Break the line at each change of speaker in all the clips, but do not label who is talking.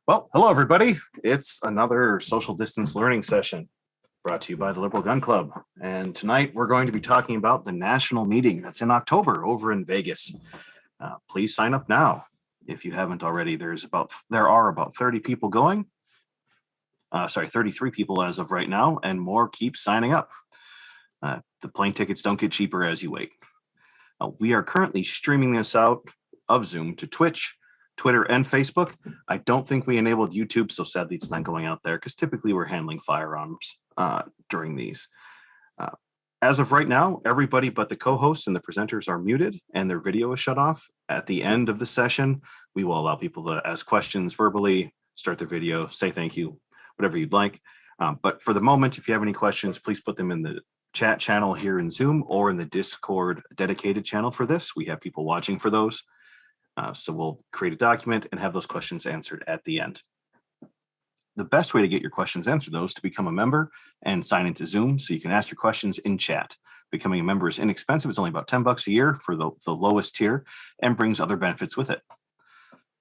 Well, hello, everybody. It's another social distance learning session brought to you by the Liberal Gun Club. And tonight we're going to be talking about the national meeting that's in October over in Vegas. Please sign up now if you haven't already. There are about 30 people going. 33 people as of right now, and more keep signing up. The plane tickets don't get cheaper as you wait. We are currently streaming this out of Zoom to Twitch, Twitter, and Facebook. I don't think we enabled YouTube, so sadly it's not going out there because typically we're handling firearms during these. As of right now, everybody but the co-hosts and the presenters are muted and their video is shut off. At the end of the session, we will allow people to ask questions verbally, start their video, say thank you, whatever you'd like. But for the moment, if you have any questions, please put them in the chat channel here in Zoom or in the Discord dedicated channel for this. We have people watching for those. So we'll create a document and have those questions answered at the end. The best way to get your questions answered, though, is to become a member and sign into Zoom so you can ask your questions in chat. Becoming a member is inexpensive. It's only about $10 a year for the lowest tier and brings other benefits with it.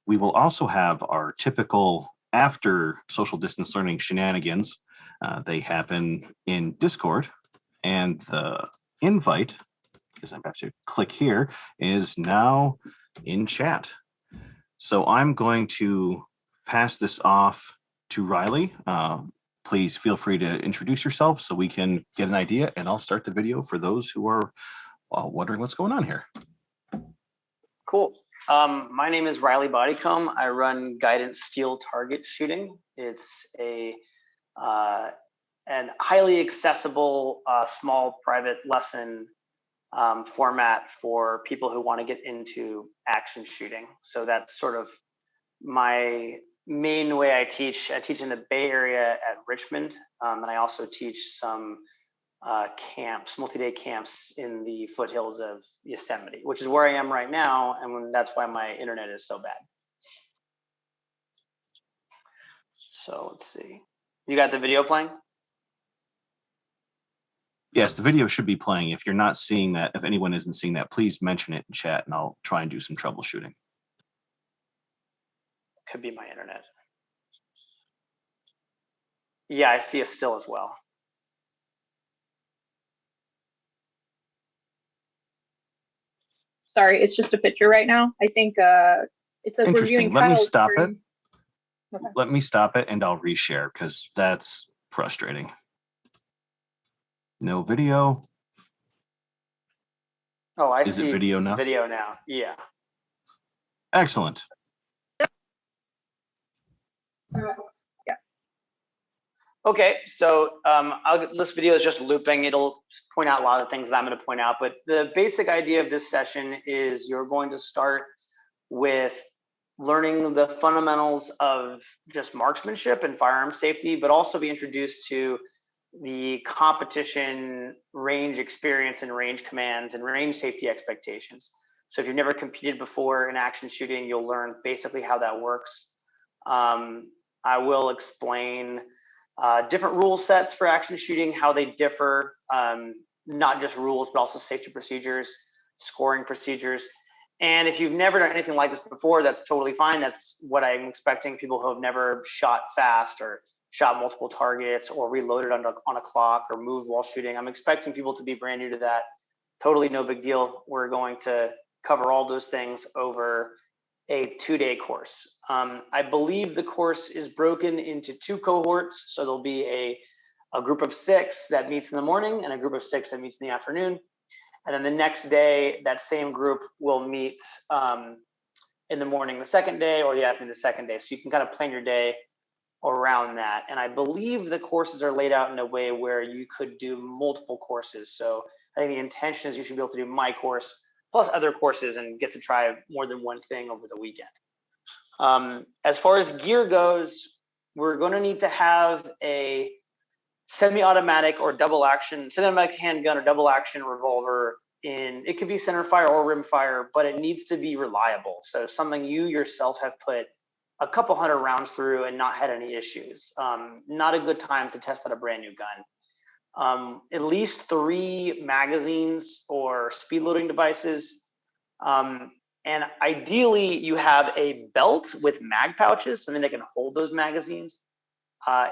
We will also have our typical after social distance learning shenanigans. They happen in Discord, and the invite, because I have to click here, is now in chat. So I'm going to pass this off to Reilly. Please feel free to introduce yourself so we can get an idea, and I'll start the video for those who are wondering what's going on here.
Cool. My name is Reilly Bodycomb. I run Guidance Steel Target Shooting. It's an highly accessible, small private lesson format for people who want to get into action shooting. So that's sort of my main way I teach. I teach in the Bay Area at Richmond, and I also teach some camps, multi-day camps in the foothills of Yosemite, which is where I am right now, and that's why my internet is so bad. So let's see. You got the video playing?
Yes, the video should be playing. If you're not seeing that, if anyone isn't seeing that, please mention it in chat and I'll try and do some troubleshooting.
Could be my internet. Yeah, I see a still as well.
Sorry, it's just a picture right now. I think it says
interesting. Let me stop it.
Okay.
Let me stop it and I'll reshare because that's frustrating. No video.
Oh, I see.
Is it video now?
Video now, yeah.
Excellent.
Yeah.
Okay, so this video is just looping. It'll point out a lot of things that I'm going to point out, but the basic idea of this session is you're going to start with learning the fundamentals of just marksmanship and firearm safety, but also be introduced to the competition range experience and range commands and range safety expectations. So if you've never competed before in action shooting, you'll learn basically how that works. I will explain different rule sets for action shooting, how they differ, not just rules, but also safety procedures, scoring procedures. And if you've never done anything like this before, that's totally fine. That's what I'm expecting. People who have never shot fast or shot multiple targets or reloaded on a clock or moved while shooting. I'm expecting people to be brand new to that. Totally no big deal. We're going to cover all those things over a 2-day course. I believe the course is broken into 2 cohorts. So there'll be a group of 6 that meets in the morning and a group of 6 that meets in the afternoon. And then the next day, that same group will meet in the morning the second day or the afternoon the second day. So you can kind of plan your day around that. And I believe the courses are laid out in a way where you could do multiple courses. So I think the intention is you should be able to do my course plus other courses and get to try more than one thing over the weekend. As far as gear goes, we're going to need to have a semi-automatic or double action, semi-automatic handgun or double action revolver it could be center fire or rim fire, but it needs to be reliable. So something you yourself have put a couple hundred rounds through and not had any issues. Not a good time to test out a brand new gun. At least 3 magazines or speed loading devices. And ideally, you have a belt with mag pouches, something that can hold those magazines.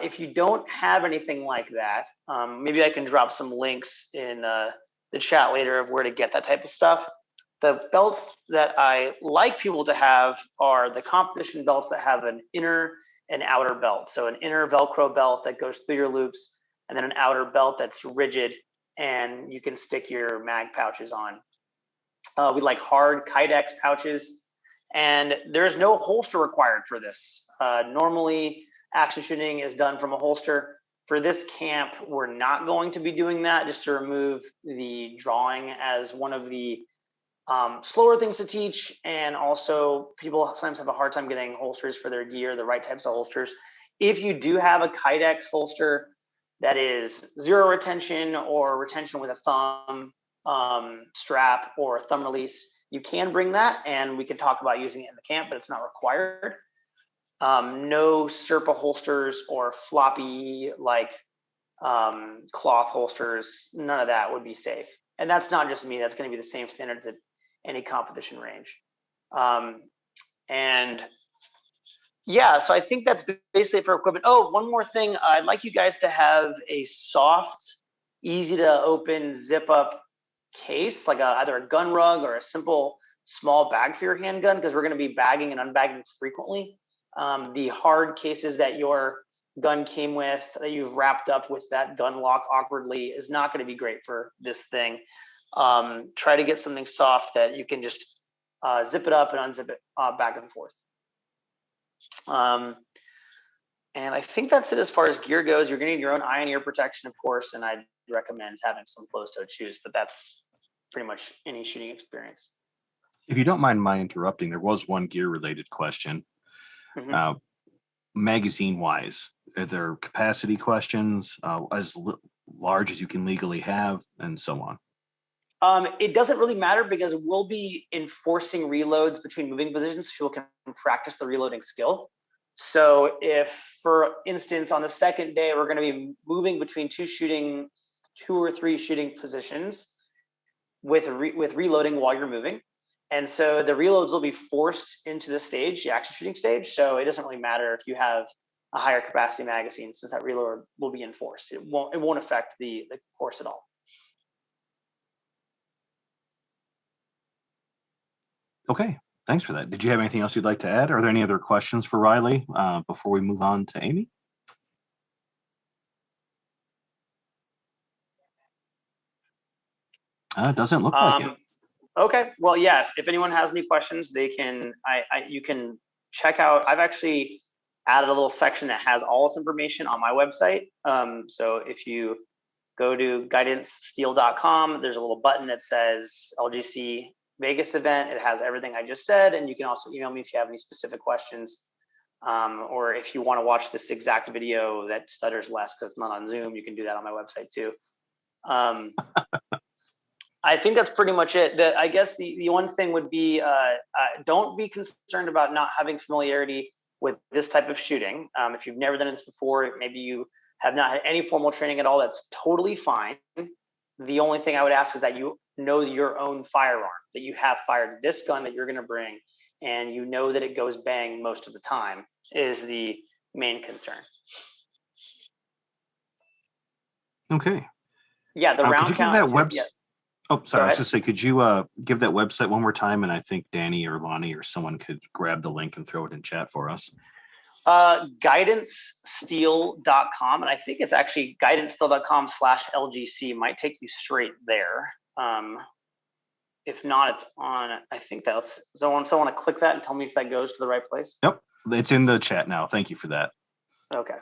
If you don't have anything like that, maybe I can drop some links in the chat later of where to get that type of stuff. The belts that I like people to have are the competition belts that have an inner and outer belt. So an inner Velcro belt that goes through your loops, and then an outer belt that's rigid and you can stick your mag pouches on. We like hard Kydex pouches, and there's no holster required for this. Normally, action shooting is done from a holster. For this camp, we're not going to be doing that, just to remove the drawing as one of the slower things to teach. And also, people sometimes have a hard time getting holsters for their gear, the right types of holsters. If you do have a Kydex holster that is zero retention or retention with a thumb strap or a thumb release, you can bring that, and we can talk about using it in the camp, but it's not required. No Serpa holsters or floppy like cloth holsters, none of that would be safe. And that's not just me, that's going to be the same standards at any competition range. And yeah, so I think that's basically it for equipment. Oh, one more thing. I'd like you guys to have a soft, easy to open zip up case, like either a gun rug or a simple small bag for your handgun, because we're going to be bagging and unbagging frequently. The hard cases that your gun came with, that you've wrapped up with that gun lock awkwardly, is not going to be great for this thing. Try to get something soft that you can just zip it up and unzip it back and forth. And I think that's it as far as gear goes. You're going to need your own eye and ear protection, of course, and I'd recommend having some closed-toed shoes, but that's pretty much any shooting experience.
If you don't mind my interrupting, there was one gear-related question.
Mhm.
Magazine-wise, are there capacity questions, as large as you can legally have, and so on?
It doesn't really matter, because we'll be enforcing reloads between moving positions so people can practice the reloading skill. So if, for instance, on the second day, we're going to be moving between two or three shooting positions with reloading while you're moving. And so the reloads will be forced into the stage, the action shooting stage. So it doesn't really matter if you have a higher capacity magazine, since that reload will be enforced. It won't affect the course at all.
Okay, thanks for that. Did you have anything else you'd like to add? Are there any other questions for Reilly before we move on to Amy? It doesn't look like it.
Okay, well, yeah, if anyone has any questions, they can, you can check out, I've actually added a little section that has all this information on my website. So if you go to guidancesteel.com, there's a little button that says LGC Vegas event. It has everything I just said, and you can also email me if you have any specific questions, or if you want to watch this exact video that stutters less because it's not on Zoom, you can do that on my website too. I think that's pretty much it. I guess the one thing would be, don't be concerned about not having familiarity with this type of shooting. If you've never done this before, maybe you have not had any formal training at all, that's totally fine. The only thing I would ask is that you know your own firearm, that you have fired this gun that you're going to bring, and you know that it goes bang most of the time, is the main concern.
Okay.
Yeah, the round count.
Oh, sorry. I was going to say, could you give that website one more time? And I think Danny or Lonnie or someone could grab the link and throw it in chat for us.
Guidancesteel.com. And I think it's actually guidancesteel.com/LGC might take you straight there. If not, it's on, I think that's, someone want to click that and tell me if that goes to the right place?
Yep. It's in the chat now. Thank you for that.
Okay.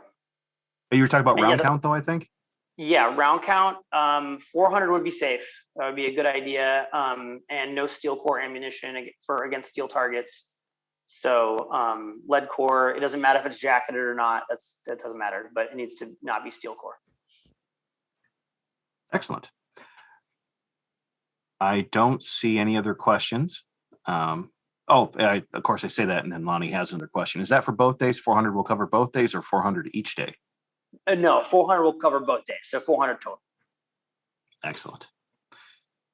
You were talking about round count though, I think?
Yeah, round count, 400 would be safe. That would be a good idea. And no steel core ammunition against steel targets. So lead core, it doesn't matter if it's jacketed or not. That doesn't matter, but it needs to not be steel core.
Excellent. I don't see any other questions. Of course I say that, and then Lonnie has another question. Is that for both days? 400 will cover both days, or 400 each day?
No, 400 will cover both days. So 400 total.
Excellent.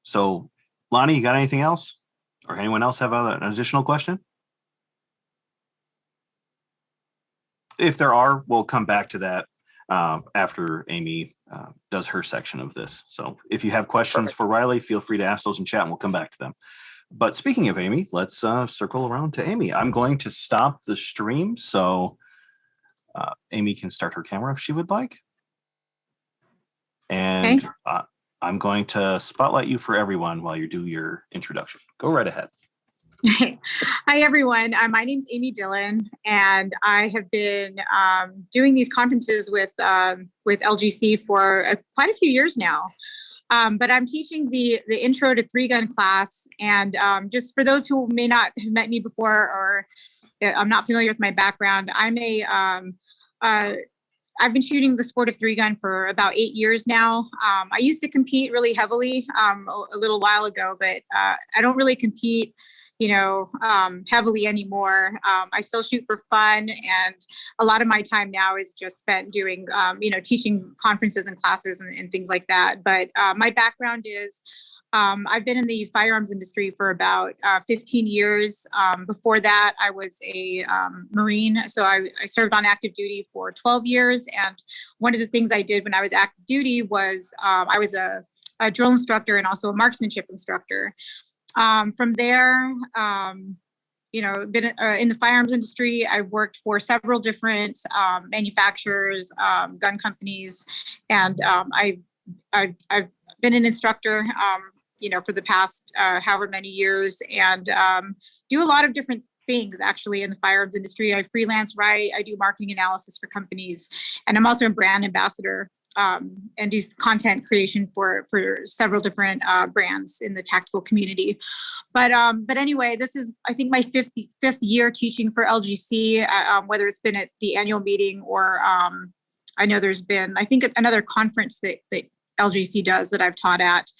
So Lonnie, you got anything else? Or anyone else have an additional question? If there are, we'll come back to that after Amy does her section of this. So if you have questions for Reilly, feel free to ask those in chat and we'll come back to them. But speaking of Amy, let's circle around to Amy. I'm going to stop the stream so Amy can start her camera if she would like. And
Okay.
I'm going to spotlight you for everyone while you do your introduction. Go right ahead.
Hi, everyone. My name's Amy Dillon, and I have been doing these conferences with LGC for quite a few years now. But I'm teaching the intro to 3-gun class. And just for those who may not have met me before or I'm not familiar with my background, I've been shooting the sport of 3-gun for about 8 years now. I used to compete really heavily a little while ago, but I don't really compete heavily anymore. I still shoot for fun, and a lot of my time now is just spent doing, teaching conferences and classes and things like that. But my background is I've been in the firearms industry for about 15 years. Before that, I was a Marine. So I served on active duty for 12 years. And one of the things I did when I was active duty was I was a drill instructor and also a marksmanship instructor. From there, been in the firearms industry. I've worked for several different manufacturers, gun companies, and I've been an instructor, for the past however many years, and do a lot of different things actually in the firearms industry. I freelance write, I do marketing analysis for companies, and I'm also a brand ambassador. And do content creation for several different brands in the tactical community. But anyway, this is, I think, my fifth year teaching for LGC, whether it's been at the annual meeting or I know there's been, I think, another conference that LGC does that I've taught at.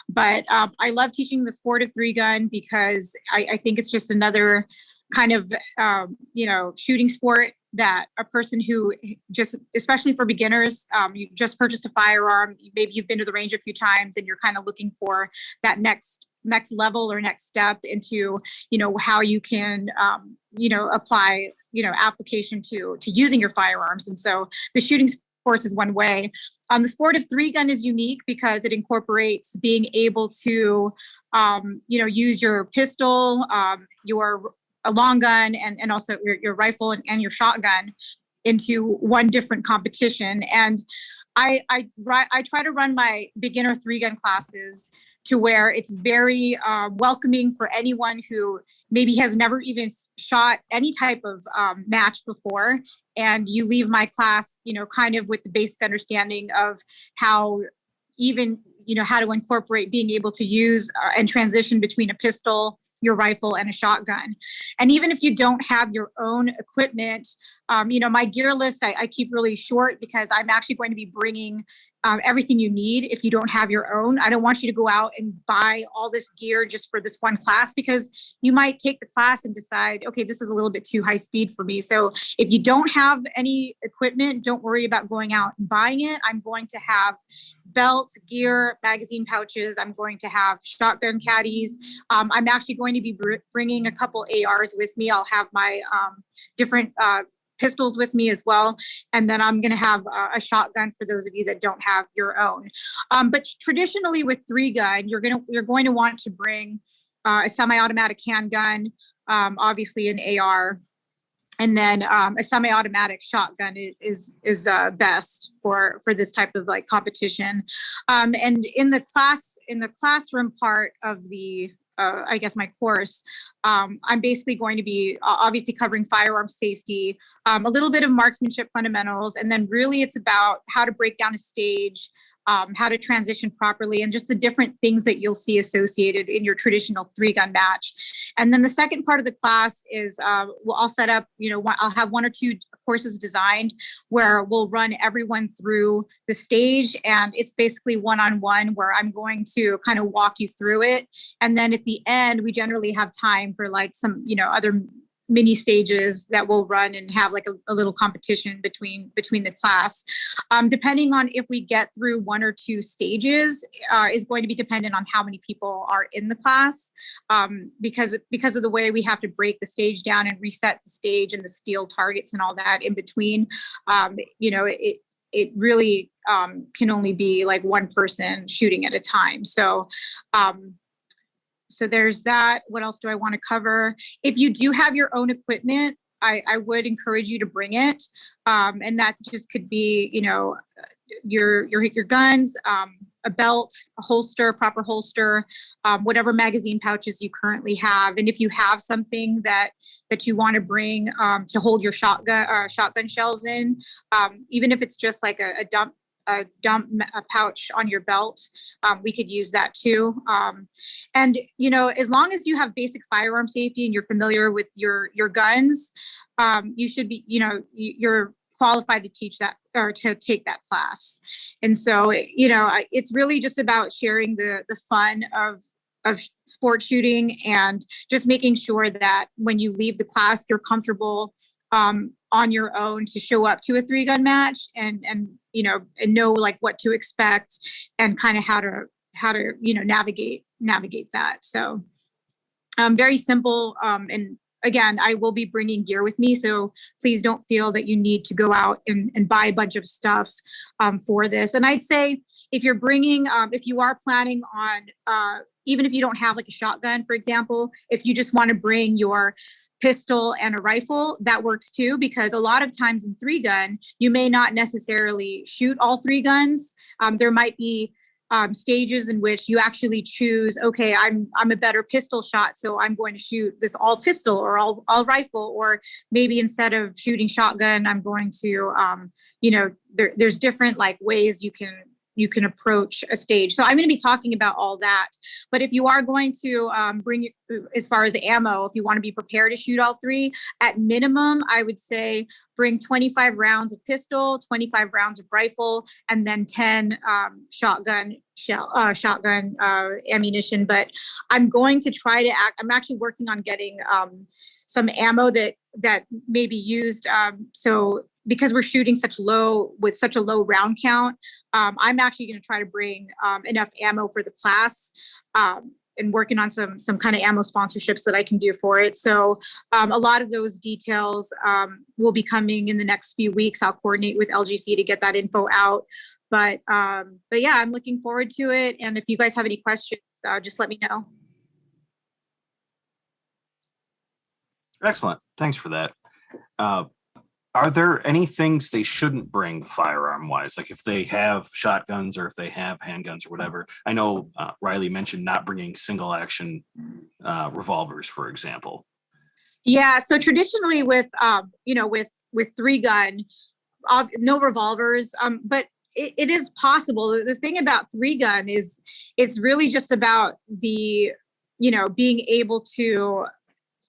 But I love teaching the sport of 3-gun because I think it's just another kind of, shooting sport that a person who just, especially for beginners, you just purchased a firearm, maybe you've been to the range a few times and you're kind of looking for that next level or next step into, how you can, apply, application to using your firearms. And so the shooting sports is one way. The sport of 3-gun is unique because it incorporates being able to, use your pistol, a long gun, and also your rifle and your shotgun into one different competition. And I try to run my beginner 3-gun classes to where it's very welcoming for anyone who maybe has never even shot any type of match before. And you leave my class, kind of with the basic understanding of how even, how to incorporate being able to use and transition between a pistol, your rifle, and a shotgun. And even if you don't have your own equipment, my gear list, I keep really short because I'm actually going to be bringing everything you need if you don't have your own. I don't want you to go out and buy all this gear just for this one class, because you might take the class and decide, okay, this is a little bit too high speed for me. So if you don't have any equipment, don't worry about going out and buying it. I'm going to have belts, gear, magazine pouches. I'm going to have shotgun caddies. I'm actually going to be bringing a couple ARs with me. I'll have my different pistols with me as well. And then I'm going to have a shotgun for those of you that don't have your own. But traditionally with 3-gun, you're going to want to bring a semi-automatic handgun, obviously an AR, and then a semi-automatic shotgun is best for this type of like competition. And in the classroom part of the I guess my course, I'm basically going to be obviously covering firearm safety, a little bit of marksmanship fundamentals, and then really it's about how to break down a stage, how to transition properly, and just the different things that you'll see associated in your traditional 3-gun match. And then the second part of the class is I'll set up, I'll have 1 or 2 courses designed where we'll run everyone through the stage, and it's basically one-on-one where I'm going to kind of walk you through it. And then at the end, we generally have time for like some, other mini stages that we'll run and have like a little competition between the class. Depending on if we get through 1 or 2 stages is going to be dependent on how many people are in the class, because of the way we have to break the stage down and reset the stage and the steel targets and all that in between. It really can only be like one person shooting at a time. So there's that. What else do I want to cover? If you do have your own equipment, I would encourage you to bring it. And that just could be, your guns, a belt, a holster, proper holster, whatever magazine pouches you currently have. And if you have something that you want to bring to hold your shotgun shells in, even if it's just like a dump pouch on your belt, we could use that too. And as long as you have basic firearm safety and you're familiar with your guns, you should be, you're qualified to teach that or to take that class. And so, it's really just about sharing the fun of sport shooting and just making sure that when you leave the class, you're comfortable on your own to show up to a 3-gun match and know like what to expect and kind of how to navigate that. So very simple. And again, I will be bringing gear with me, so please don't feel that you need to go out and buy a bunch of stuff for this. And I'd say if you're bringing, if you are planning on, even if you don't have like a shotgun, for example, if you just want to bring your pistol and a rifle, that works too, because a lot of times in 3-gun, you may not necessarily shoot all 3 guns. There might be stages in which you actually choose, okay, I'm a better pistol shot, so I'm going to shoot this all pistol or all rifle, or maybe instead of shooting shotgun, I'm going to, there's different like ways you can approach a stage. So I'm going to be talking about all that. But if you are going to bring, as far as ammo, if you want to be prepared to shoot all 3, at minimum, I would say bring 25 rounds of pistol, 25 rounds of rifle, and then 10 shotgun ammunition. But I'm going to try to I'm actually working on getting some ammo that may be used. So because we're shooting with such a low round count, I'm actually going to try to bring enough ammo for the class, and working on some kind of ammo sponsorships that I can do for it. So a lot of those details will be coming in the next few weeks. I'll coordinate with LGC to get that info out. But yeah, I'm looking forward to it. And if you guys have any questions, just let me know.
Excellent. Thanks for that. Are there any things they shouldn't bring firearm wise? Like if they have shotguns or if they have handguns or whatever? I know Reilly mentioned not bringing single action revolvers, for example.
Yeah. So traditionally with 3-gun, no revolvers, but it is possible. The thing about 3-gun is it's really just about the, being able to,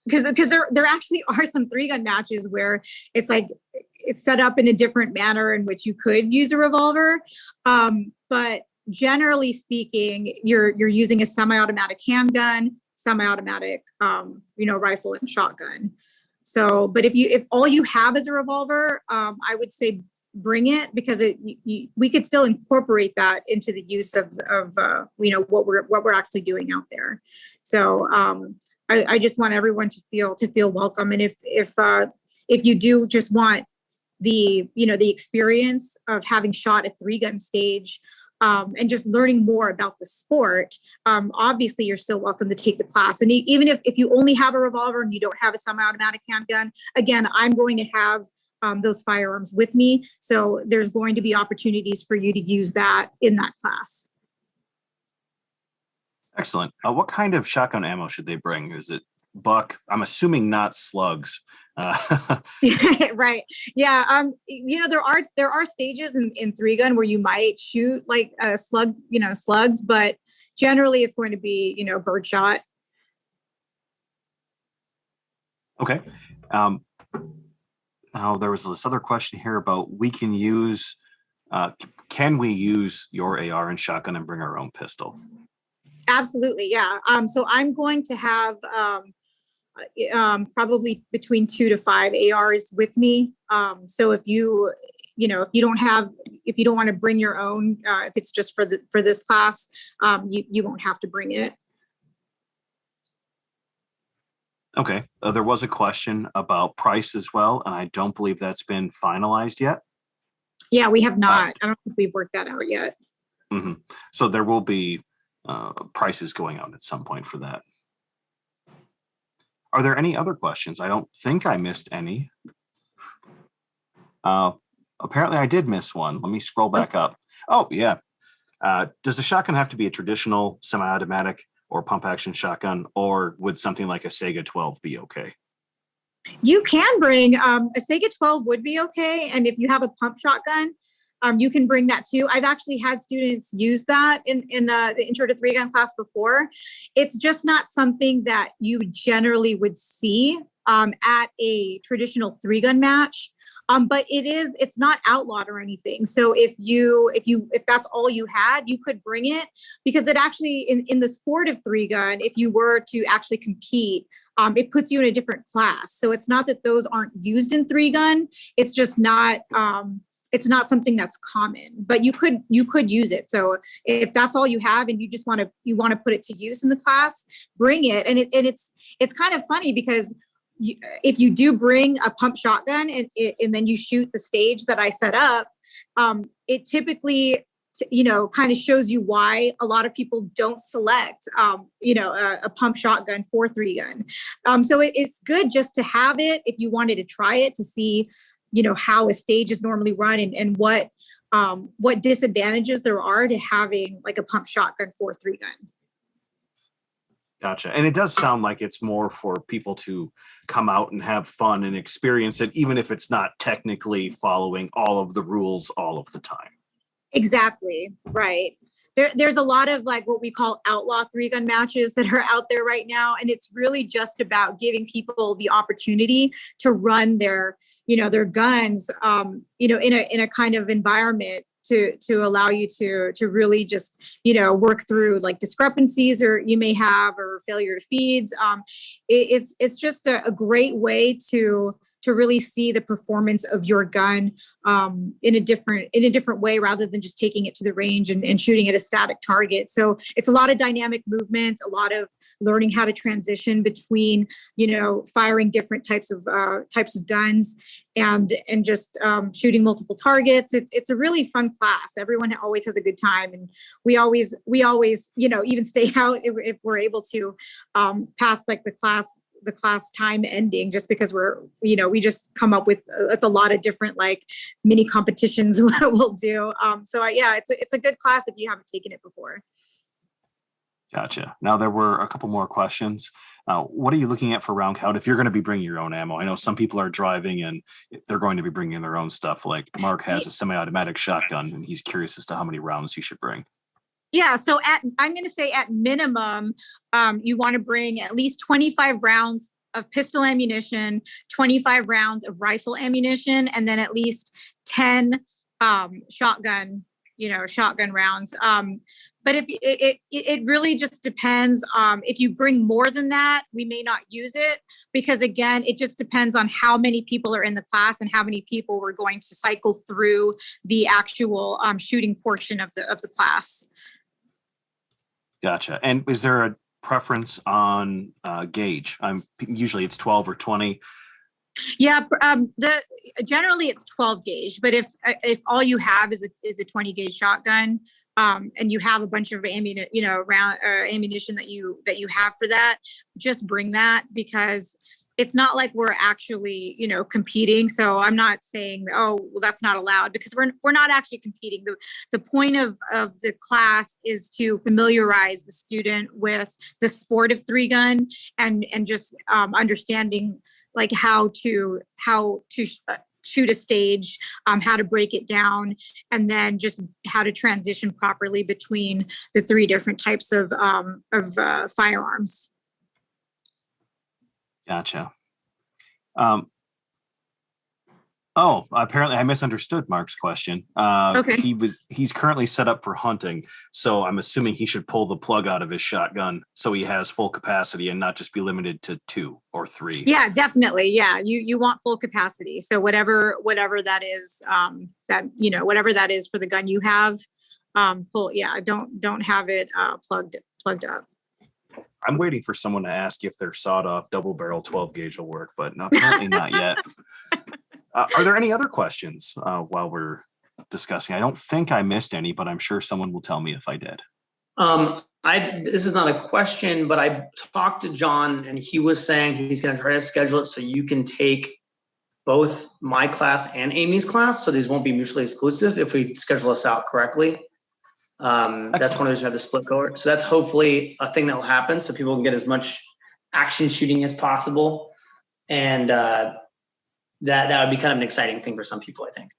because there actually are some 3-gun matches where it's like it's set up in a different manner in which you could use a revolver, but generally speaking, you're using a semi-automatic handgun, semi-automatic rifle and shotgun. So, but if all you have is a revolver, I would say bring it, because we could still incorporate that into the use of what we're actually doing out there. So I just want everyone to feel welcome. And if you do just want the experience of having shot a 3-gun stage, and just learning more about the sport, obviously you're still welcome to take the class. And even if you only have a revolver and you don't have a semi-automatic handgun, again, I'm going to have those firearms with me. So there's going to be opportunities for you to use that in that class.
Excellent. What kind of shotgun ammo should they bring? Is it buck? I'm assuming not slugs.
Right. Yeah. There are stages in 3-gun where you might shoot like a slug, slugs, but generally it's going to be, birdshot.
Okay. Now there was this other question here about can we use your AR and shotgun and bring our own pistol?
Absolutely. Yeah. So I'm going to have probably between 2 to 5 ARs with me. So if you don't want to bring your own, if it's just for this class, you won't have to bring it.
Okay. There was a question about price as well, and I don't believe that's been finalized yet.
Yeah, we have not. I don't think we've worked that out yet.
Mm-hmm. So there will be prices going out at some point for that. Are there any other questions? I don't think I missed any. Apparently I did miss one. Let me scroll back up. Oh, yeah. Does the shotgun have to be a traditional semi-automatic or pump action shotgun, or would something like a Sega 12 be okay?
You can bring a Sega 12 would be okay. And if you have a pump shotgun, you can bring that too. I've actually had students use that in the intro to 3-gun class before. It's just not something that you generally would see at a traditional 3-gun match. But it's not outlawed or anything. So if that's all you had, you could bring it, because it actually in the sport of 3-gun, if you were to actually compete, it puts you in a different class. So it's not that those aren't used in 3-gun. It's just not something that's common, but you could use it. So if that's all you have and you just want to put it to use in the class, bring it. And it's kind of funny because if you do bring a pump shotgun and then you shoot the stage that I set up, it typically, kind of shows you why a lot of people don't select, a pump shotgun for 3-gun. So it's good just to have it if you wanted to try it to see, how a stage is normally run and what disadvantages there are to having like a pump shotgun for 3-gun.
Gotcha. And it does sound like it's more for people to come out and have fun and experience it, even if it's not technically following all of the rules all of the time.
Exactly. Right. There's a lot of like what we call outlaw 3-gun matches that are out there right now. And it's really just about giving people the opportunity to run their guns, in a kind of environment to allow you to really just, work through like discrepancies or you may have or failure to feeds. It's just a great way to really see the performance of your gun in a different way rather than just taking it to the range and shooting at a static target. So it's a lot of dynamic movements, a lot of learning how to transition between, firing different types of guns and just shooting multiple targets. It's a really fun class. Everyone always has a good time, and we always even stay out if we're able to pass like the class time ending, just because we just come up with a lot of different like mini competitions we'll do. It's a good class if you haven't taken it before.
Gotcha. Now there were a couple more questions. What are you looking at for round count if you're going to be bringing your own ammo? I know some people are driving and they're going to be bringing their own stuff. Like Mark has a semi-automatic shotgun and he's curious as to how many rounds he should bring.
Yeah, so I'm going to say at minimum, you want to bring at least 25 rounds of pistol ammunition, 25 rounds of rifle ammunition, and then at least 10 shotgun rounds. But if it really just depends. If you bring more than that, we may not use it because again, it just depends on how many people are in the class and how many people we're going to cycle through the actual shooting portion of the class.
Gotcha. And is there a preference on gauge? Usually it's 12 or 20.
Yeah, generally it's 12 gauge, but if all you have is a 20 gauge shotgun, and you have a bunch of ammunition that you have for that, just bring that because it's not like we're actually, competing. So I'm not saying, oh, well, that's not allowed because we're not actually competing. The point of the class is to familiarize the student with the sport of 3-gun and just understanding like how to shoot a stage, how to break it down, and then just how to transition properly between the 3 different types of firearms.
Gotcha. Oh, apparently I misunderstood Mark's question.
Okay.
He's currently set up for hunting, so I'm assuming he should pull the plug out of his shotgun so he has full capacity and not just be limited to 2 or 3.
Yeah, definitely. Yeah, you want full capacity. So whatever that is, whatever that is for the gun you have, full. Yeah, don't have it plugged up.
I'm waiting for someone to ask if their sawed-off double-barrel 12 gauge will work, but apparently not yet. Are there any other questions while we're discussing? I don't think I missed any, but I'm sure someone will tell me if I did.
This is not a question, but I talked to John and he was saying he's going to try to schedule it so you can take both my class and Amy's class. So these won't be mutually exclusive if we schedule this out correctly. That's one of those who have the split cohort. So that's hopefully a thing that will happen so people can get as much action shooting as possible. And that would be kind of an exciting thing for some people, I think.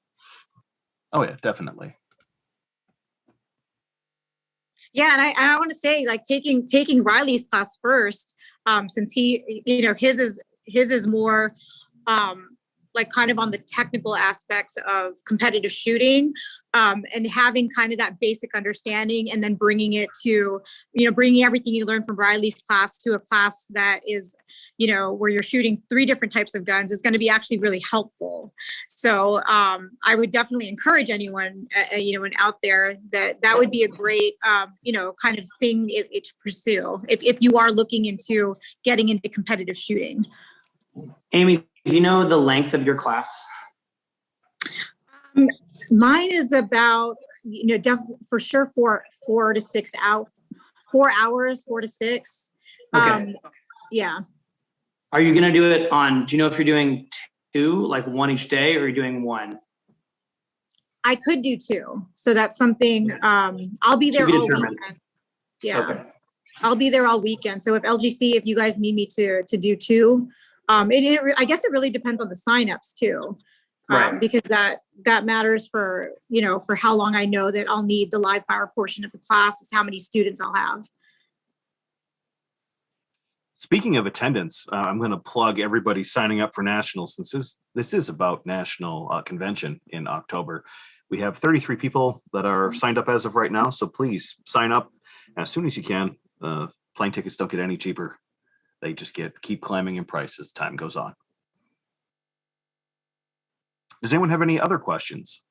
Oh yeah, definitely.
Yeah, and I want to say, like, taking Reilly's class first, since he, his is more like kind of on the technical aspects of competitive shooting, and having kind of that basic understanding, and then bringing everything you learned from Reilly's class to a class that is, where you're shooting 3 different types of guns is going to be actually really helpful. So I would definitely encourage anyone, out there that would be a great, kind of thing to pursue if you are looking into getting into competitive shooting.
Amy, do you know the length of your class?
Mine is about, for sure 4 to 6 hours, 4 hours, 4 to 6.
Okay.
Yeah.
Are you going to do it on, do you know if you're doing 2, like 1 each day, or you're doing 1?
I could do 2. So that's something, I'll be there all weekend. Yeah.
Okay.
I'll be there all weekend. So if you guys need me to do 2, I guess it really depends on the signups too.
Right.
Because that matters for how long I know that I'll need the live fire portion of the class, is how many students I'll have.
Speaking of attendance, I'm going to plug everybody signing up for nationals. This is about national convention in October. We have 33 people that are signed up as of right now, so please sign up as soon as you can. Plane tickets don't get any cheaper. They just keep climbing in price as time goes on. Does anyone have any other questions?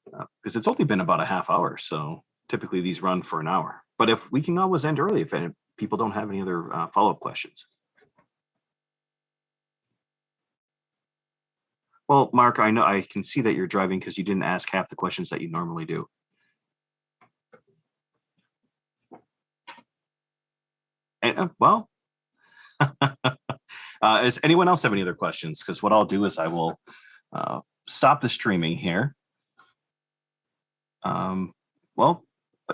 Because it's only been about a half hour, so typically these run for an hour. But if we can always end early if any people don't have any other follow-up questions. Well, Mark, I know I can see that you're driving because you didn't ask half the questions that you normally do. And does anyone else have any other questions? Because what I'll do is I will stop the streaming here. Well,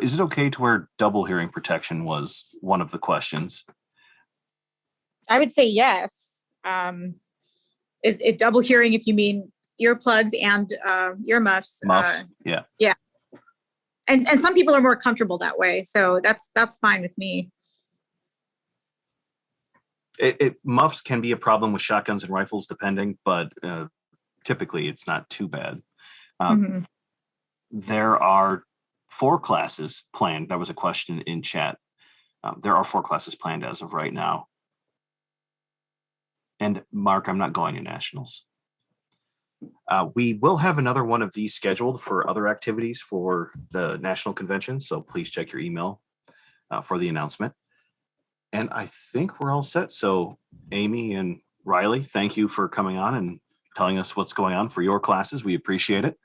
is it okay to wear double hearing protection was one of the questions.
I would say yes. Is it double hearing if you mean earplugs and earmuffs?
Muffs, yeah.
Yeah. And some people are more comfortable that way, so that's fine with me.
Muffs can be a problem with shotguns and rifles depending, but typically it's not too bad. There are 4 classes planned. That was a question in chat. There are 4 classes planned as of right now. And Mark, I'm not going to nationals. We will have another one of these scheduled for other activities for the national convention. So please check your email for the announcement. And I think we're all set. So Amy and Reilly, thank you for coming on and telling us what's going on for your classes. We appreciate it.